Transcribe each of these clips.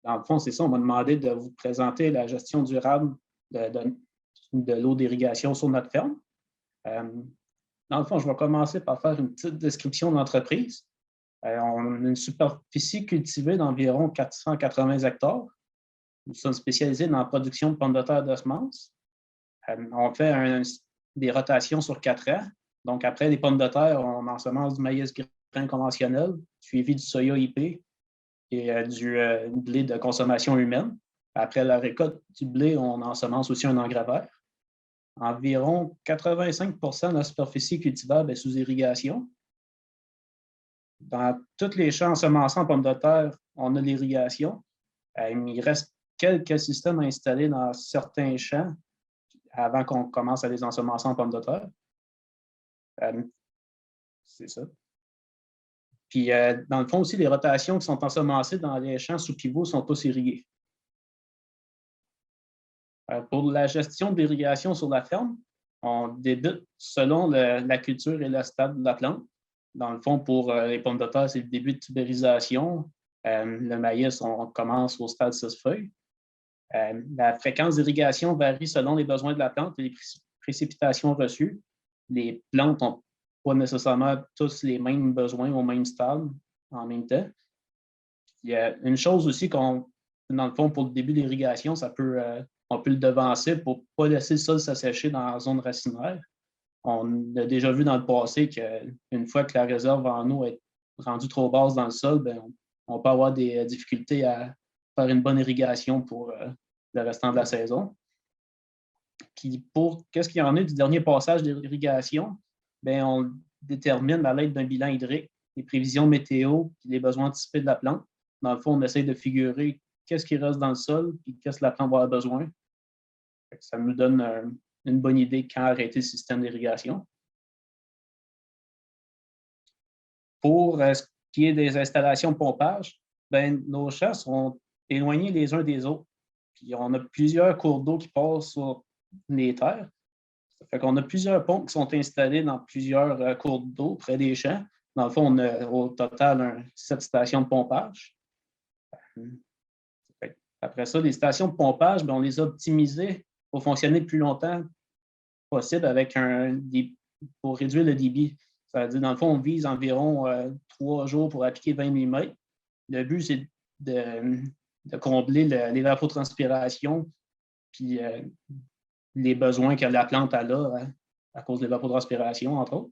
Dans le fond, c'est ça, on m'a demandé de vous présenter la gestion durable de l'eau d'irrigation sur notre ferme. Euh, Dans le fond, je vais commencer par faire une petite description de l'entreprise. On a une superficie cultivée d'environ 480 hectares. Nous sommes spécialisés dans la production de pommes de terre de semences. On fait des rotations sur 4 ans. Donc, après les pommes de terre, on ensemence du maïs grain conventionnel, suivi du soya IP et du blé de consommation humaine. Après la récolte du blé, on ensemence aussi un engrais vert. Environ 85 de la superficie cultivable est sous irrigation. Dans tous les champs ensemencés en pommes de terre, on a l'irrigation. Il reste quelques systèmes à installer dans certains champs avant qu'on commence à les ensemencer en pommes de terre. C'est ça. Puis, dans le fond aussi, les rotations qui sont ensemencées dans les champs sous pivot sont tous irriguées. Pour la gestion de l'irrigation sur la ferme, on débute selon la culture et le stade de la plante. Dans le fond, pour les pommes de terre, c'est le début de tubérisation. Le maïs, on commence au stade 6 feuilles. La fréquence d'irrigation varie selon les besoins de la plante et les précipitations reçues. Les plantes n'ont pas nécessairement tous les mêmes besoins au même stade en même temps. Il y a une chose aussi dans le fond, pour le début de l'irrigation, on peut le devancer pour ne pas laisser le sol s'assécher dans la zone racinaire. On a déjà vu dans le passé qu'une fois que la réserve en eau est rendue trop basse dans le sol, bien, on peut avoir des difficultés à faire une bonne irrigation pour le restant de la saison. Puis qu'est-ce qu'il y en a du dernier passage d'irrigation? Bien, on détermine à l'aide d'un bilan hydrique les prévisions météo et les besoins anticipés de la plante. Dans le fond, on essaie de figurer qu'est-ce qui reste dans le sol et qu'est-ce que la plante va avoir besoin. Ça nous donne une bonne idée quand arrêter le système d'irrigation. Pour ce qui est des installations de pompage, ben, nos champs sont éloignés les uns des autres. Puis on a plusieurs cours d'eau qui passent sur les terres. Ça fait qu'on a plusieurs pompes qui sont installées dans plusieurs cours d'eau près des champs. Dans le fond, on a au total 7 stations de pompage. Après ça, les stations de pompage, ben, on les a optimisées pour fonctionner le plus longtemps possible avec pour réduire le débit. Ça veut dire, dans le fond, on vise environ 3 jours pour appliquer 20 mm. Le but, c'est de combler l'évapotranspiration puis les besoins que la plante a là à cause de l'évapotranspiration, entre autres.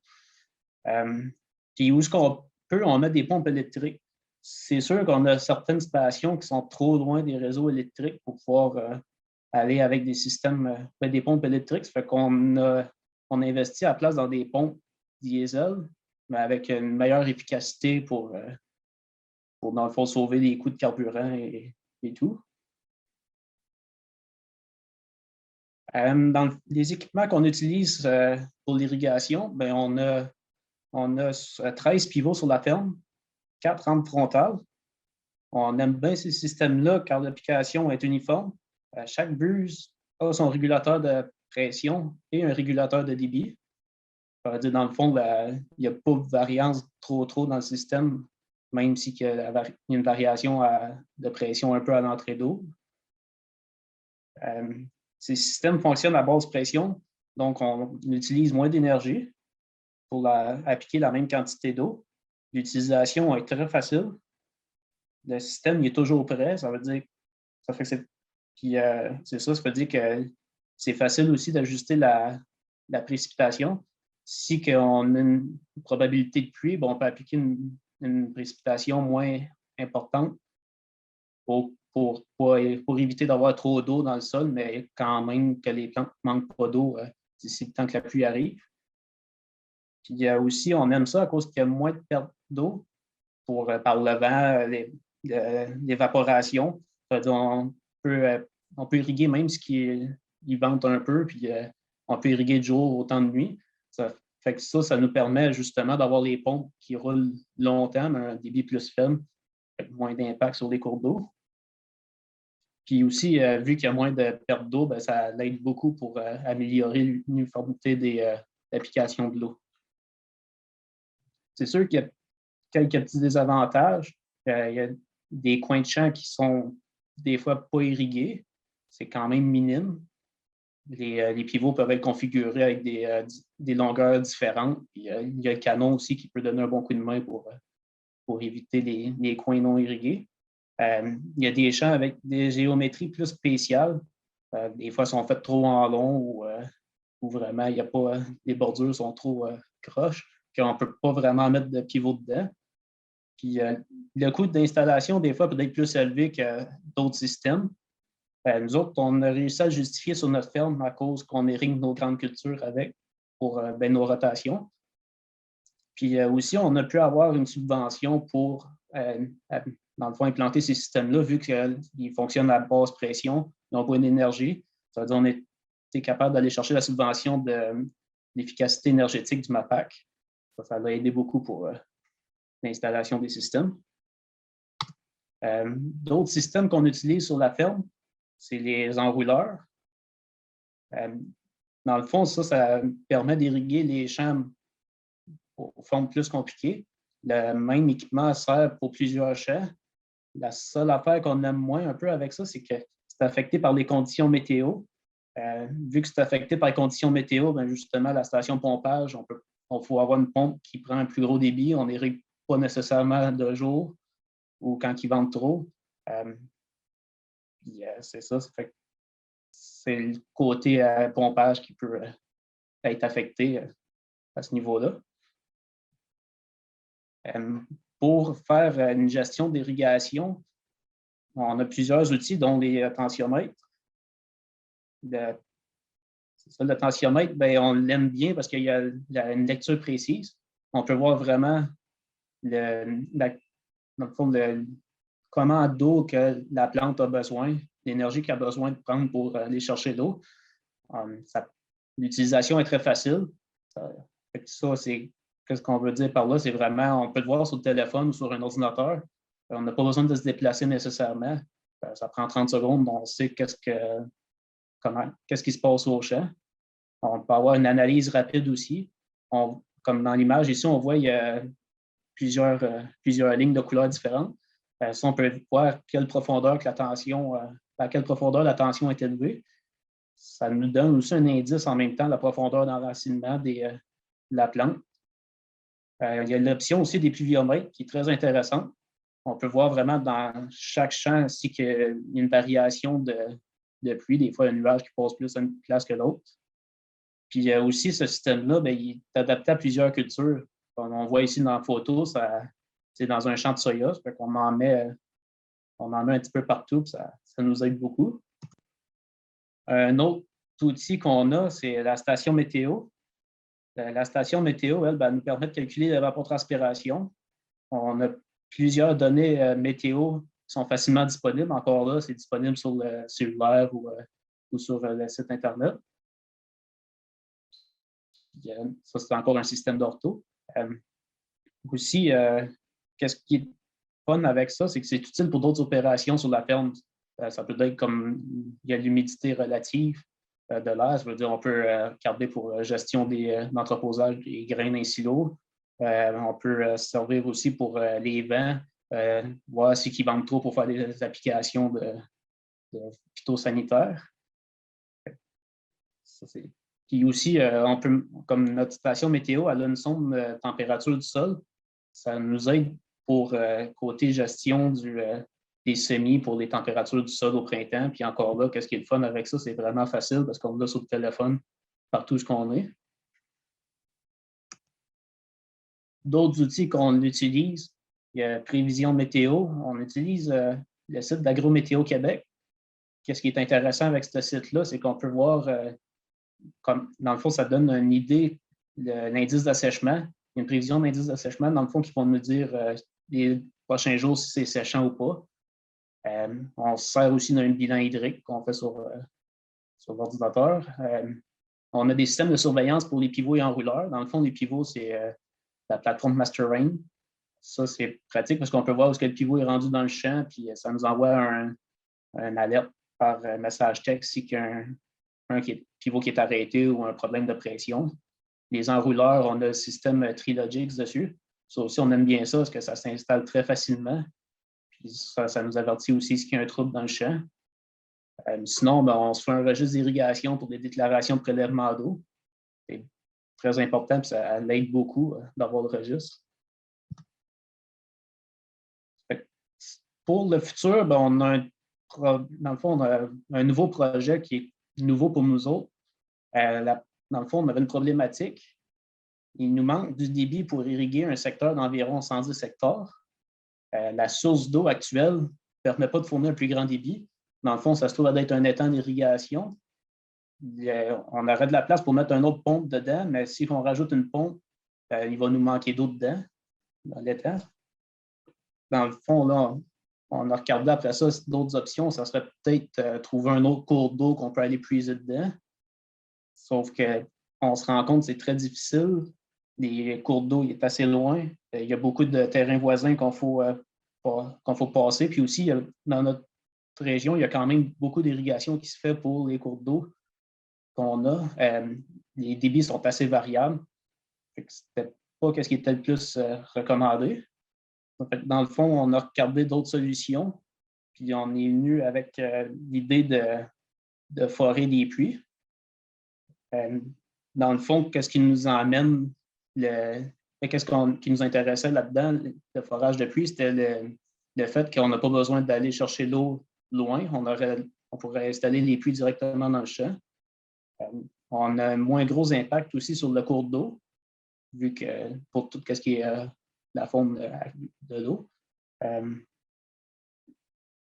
Puis où est-ce qu'on peut, on met des pompes électriques. C'est sûr qu'on a certaines stations qui sont trop loin des réseaux électriques pour pouvoir aller avec des systèmes, des pompes électriques. Ça fait qu'on on investit à la place dans des pompes diesel, mais avec une meilleure efficacité pour dans le fond, sauver les coûts de carburant et tout. Dans les équipements qu'on utilise pour l'irrigation, ben, on a 13 pivots sur la ferme, 4 rampes frontales. On aime bien ces systèmes-là car l'application est uniforme. Chaque buse a son régulateur de pression et un régulateur de débit. Ça veut dire, dans le fond, il n'y a pas de variance trop dans le système, même s'il y a une variation de pression un peu à l'entrée d'eau. Ces systèmes fonctionnent à basse pression, donc on utilise moins d'énergie pour appliquer la même quantité d'eau. L'utilisation est très facile. Le système il est toujours prêt, ça veut dire ça fait que ça veut dire que c'est facile aussi d'ajuster la précipitation. Si on a une probabilité de pluie, on peut appliquer une précipitation moins importante pour éviter d'avoir trop d'eau dans le sol, mais quand même que les plantes ne manquent pas d'eau d'ici le temps que la pluie arrive. Puis aussi, on aime ça à cause qu'il y a moins de perte d'eau par le vent, l'évaporation. On peut irriguer même ce qui vente un peu, puis on peut irriguer de jour autant de nuit. Ça fait que ça nous permet justement d'avoir les pompes qui roulent longtemps, mais un débit plus faible, avec moins d'impact sur les cours d'eau. Puis aussi, vu qu'il y a moins de perte d'eau, ben, ça l'aide beaucoup pour améliorer l'uniformité des applications de l'eau. C'est sûr qu'il y a quelques petits désavantages. Il y a des coins de champ qui sont des fois pas irrigués. C'est quand même minime. Les pivots peuvent être configurés avec des longueurs différentes. Puis, il y a le canon aussi qui peut donner un bon coup de main pour éviter les coins non irrigués. Il y a des champs avec des géométries plus spéciales. Des fois, ils sont faits trop en long ou vraiment, il y a pas, les bordures sont trop croches, qu'on ne peut pas vraiment mettre de pivot dedans. Puis le coût d'installation, des fois, peut être plus élevé que d'autres systèmes. Nous autres, on a réussi à le justifier sur notre ferme à cause qu'on irrigue nos grandes cultures avec pour nos rotations. Puis aussi, on a pu avoir une subvention pour, dans le fond, implanter ces systèmes-là, vu qu'ils fonctionnent à basse pression, ils ont besoin d'énergie. Ça veut dire qu'on était capable d'aller chercher la subvention de l'efficacité énergétique du MAPAC. Ça a aidé beaucoup pour l'installation des systèmes. D'autres systèmes qu'on utilise sur la ferme, c'est les enrouleurs. Dans le fond, ça permet d'irriguer les champs aux formes plus compliquées. Le même équipement sert pour plusieurs champs. La seule affaire qu'on aime moins un peu avec ça, c'est que c'est affecté par les conditions météo. Vu que c'est affecté par les conditions météo, bien justement, la station pompage, on faut avoir une pompe qui prend un plus gros débit. On n'irrigue pas nécessairement de jour ou quand il vente trop. C'est ça. C'est le côté pompage qui peut être affecté à ce niveau-là. Pour faire une gestion d'irrigation, on a plusieurs outils, dont les tensiomètres. Le tensiomètre, bien, on l'aime bien parce qu'il y a une lecture précise. On peut voir vraiment dans le fond, comment d'eau que la plante a besoin, l'énergie qu'elle a besoin de prendre pour aller chercher l'eau. L'utilisation est très facile. Ça, c'est ce qu'on veut dire par là, c'est vraiment, on peut le voir sur le téléphone ou sur un ordinateur. On n'a pas besoin de se déplacer nécessairement. Ça prend 30 secondes, on sait qu'est-ce qui se passe au champ. On peut avoir une analyse rapide aussi. Comme dans l'image ici, on voit qu'il y a plusieurs lignes de couleurs différentes. Ça, on peut voir à quelle profondeur la tension est élevée. Ça nous donne aussi un indice en même temps de la profondeur d'enracinement de la plante. Il y a l'option aussi des pluviomètres qui est très intéressante. On peut voir vraiment dans chaque champ ainsi qu'il y a une variation de pluie. Des fois, un nuage qui passe plus à une place que l'autre. Puis aussi, ce système-là, bien, il est adapté à plusieurs cultures. Comme on voit ici dans la photo, c'est dans un champ de soya. Ça fait qu'on en met un petit peu partout, puis ça nous aide beaucoup. Un autre outil qu'on a, c'est la station météo. La station météo, elle, nous permet de calculer l'évapotranspiration. On a plusieurs données météo qui sont facilement disponibles. Encore là, c'est disponible sur le cellulaire ou sur le site Internet. Ça, c'est encore un système d'ortho. Aussi, qu'est-ce qui est fun avec ça, c'est que c'est utile pour d'autres opérations sur la ferme. Ça peut être comme il y a l'humidité relative de l'air, ça veut dire on peut regarder pour gestion d'entreposage des grains d'un silo. On peut servir aussi pour les vents, voir si ils vendent trop pour faire des applications de phytosanitaires. Puis aussi, on peut, comme notre station météo, elle a une sonde de température du sol. Ça nous aide pour côté gestion des semis pour les températures du sol au printemps. Puis encore là, qu'est-ce qui est le fun avec ça? C'est vraiment facile parce qu'on l'a sur le téléphone partout où on est. D'autres outils qu'on utilise, il y a Prévision météo. On utilise le site d'Agrométéo Québec. Qu'est-ce qui est intéressant avec ce site-là, c'est qu'on peut voir, dans le fond, ça donne une idée de l'indice d'assèchement. Il y a une prévision d'indice d'assèchement, dans le fond, qui vont nous dire les prochains jours si c'est séchant ou pas. On se sert aussi d'un bilan hydrique qu'on fait sur l'ordinateur. On a des systèmes de surveillance pour les pivots et enrouleurs. Dans le fond, les pivots, c'est la plateforme MasterRain. Ça, c'est pratique parce qu'on peut voir où le pivot est rendu dans le champ, puis ça nous envoie un alerte par message texte si il y a un pivot qui est arrêté ou un problème de pression. Les enrouleurs, on a le système Trilogix dessus. Ça aussi, on aime bien ça parce que ça s'installe très facilement. Puis ça nous avertit aussi s'il y a un trouble dans le champ. Sinon, ben, on se fait un registre d'irrigation pour des déclarations de prélèvement d'eau. C'est très important, puis ça l'aide beaucoup d'avoir le registre. Pour le futur, ben, dans le fond, on a un nouveau projet qui est nouveau pour nous autres. Dans le fond, on avait une problématique. Il nous manque du débit pour irriguer un secteur d'environ 110 hectares. La source d'eau actuelle ne permet pas de fournir un plus grand débit. Dans le fond, ça se trouve d'être un étang d'irrigation. On aurait de la place pour mettre une autre pompe dedans, mais si on rajoute une pompe, il va nous manquer d'eau dedans, dans l'étang. Dans le fond, là, on a regardé après ça d'autres options. Ça serait peut-être trouver un autre cours d'eau qu'on peut aller puiser dedans. Sauf qu'on se rend compte que c'est très difficile. Les cours d'eau, il est assez loin. Il y a beaucoup de terrains voisins qu'il faut passer. Puis aussi, dans notre région, il y a quand même beaucoup d'irrigation qui se fait pour les cours d'eau qu'on a. Les débits sont assez variables. Ce n'était pas ce qui était le plus recommandé. Dans le fond, on a regardé d'autres solutions. Puis on est venu avec l'idée de forer les puits. Dans le fond, qu'est-ce qui nous emmène, qui nous intéressait là-dedans, le forage de puits, c'était le fait qu'on n'a pas besoin d'aller chercher l'eau loin. On pourrait installer les puits directement dans le champ. On a un moins gros impact aussi sur le cours d'eau, vu que pour tout ce qui est la faune de l'eau.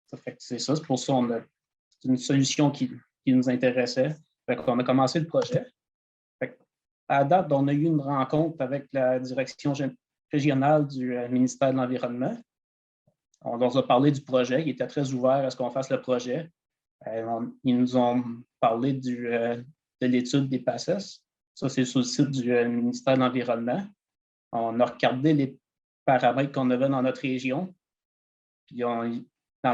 C'est ça, c'est pour ça c'est une solution qui nous intéressait. On a commencé le projet. À date, on a eu une rencontre avec la direction régionale du ministère de l'Environnement. On leur a parlé du projet. Ils étaient très ouverts à ce qu'on fasse le projet. Ils nous ont parlé de l'étude des PACES. Ça, c'est sur le site du ministère de l'Environnement. On a regardé les paramètres qu'on avait dans notre région. Puis dans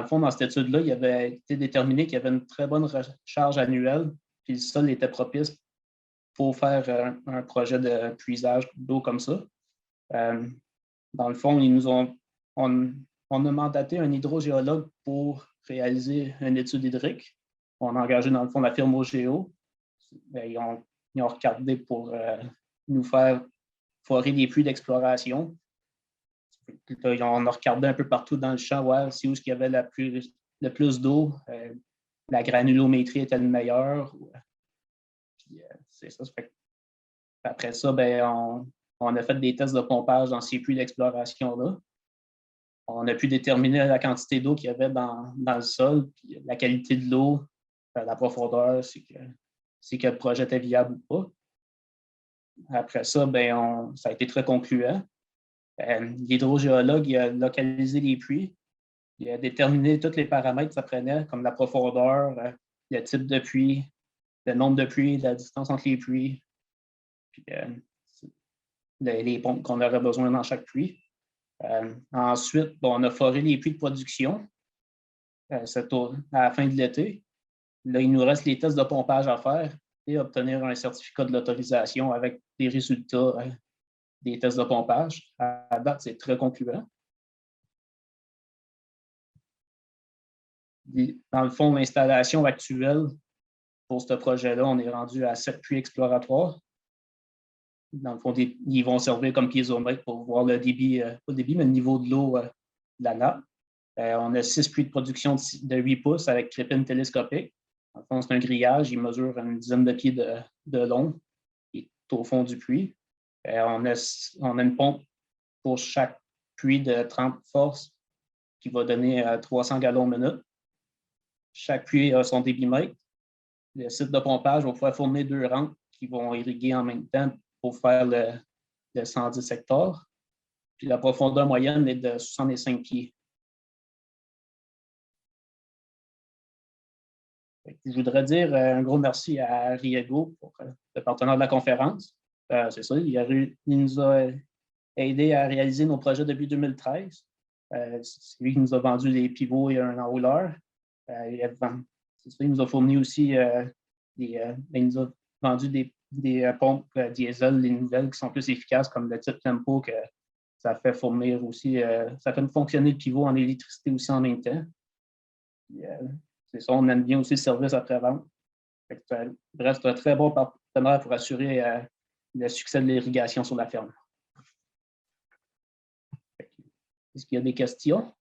le fond, dans cette étude-là, il avait été déterminé qu'il y avait une très bonne recharge annuelle, puis le sol était propice pour faire un projet de puisage d'eau comme ça. Dans le fond, on a mandaté un hydrogéologue pour réaliser une étude hydrique. On a engagé, dans le fond, la firme OGEO. Ils ont regardé pour nous faire forer des puits d'exploration. On a regardé un peu partout dans le champ, voir c'est où il y avait le plus d'eau. La granulométrie était le meilleur. C'est ça. Après ça, on a fait des tests de pompage dans ces puits d'exploration-là. On a pu déterminer la quantité d'eau qu'il y avait dans le sol, puis la qualité de l'eau, la profondeur, c'est que le projet était viable ou pas. Après ça, ça a été très concluant. L'hydrogéologue a localisé les puits. Il a déterminé tous les paramètres que ça prenait, comme la profondeur, le type de puits, le nombre de puits, la distance entre les puits, puis les pompes qu'on aurait besoin dans chaque puits. Ensuite, on a foré les puits de production à la fin de l'été. Là, il nous reste les tests de pompage à faire et obtenir un certificat de l'autorisation avec des résultats des tests de pompage. À date, c'est très concluant. Dans le fond, l'installation actuelle pour ce projet-là, on est rendu à 7 puits exploratoires. Dans le fond, ils vont servir comme piézomètre pour voir le débit, pas le débit, mais le niveau de l'eau de la nappe. On a 6 puits de production de 8 pouces avec crépine télescopique. Dans le fond, c'est un grillage, il mesure une dizaine de pieds de long. Il est au fond du puits. On a une pompe pour chaque puits de 30 forces qui va donner 300 gallons minute. Chaque puits a son débitmètre. Le site de pompage va pouvoir fournir 2 rampes qui vont irriguer en même temps pour faire le 110 hectares. Puis la profondeur moyenne est de 65 pieds. Je voudrais dire un gros merci à Riego, le partenaire de la conférence. C'est ça, il nous a aidé à réaliser nos projets depuis 2013. C'est lui qui nous a vendu les pivots et un enrouleur. Il nous a fourni aussi il nous a vendu des pompes diesel, les nouvelles qui sont plus efficaces, comme le type Tempo, que ça fait fournir aussi, ça fait fonctionner le pivot en électricité aussi en même temps. C'est ça, on aime bien aussi le service après-vente. Bref, c'est un très bon partenaire pour assurer le succès de l'irrigation sur la ferme. Est-ce qu'il y a des questions?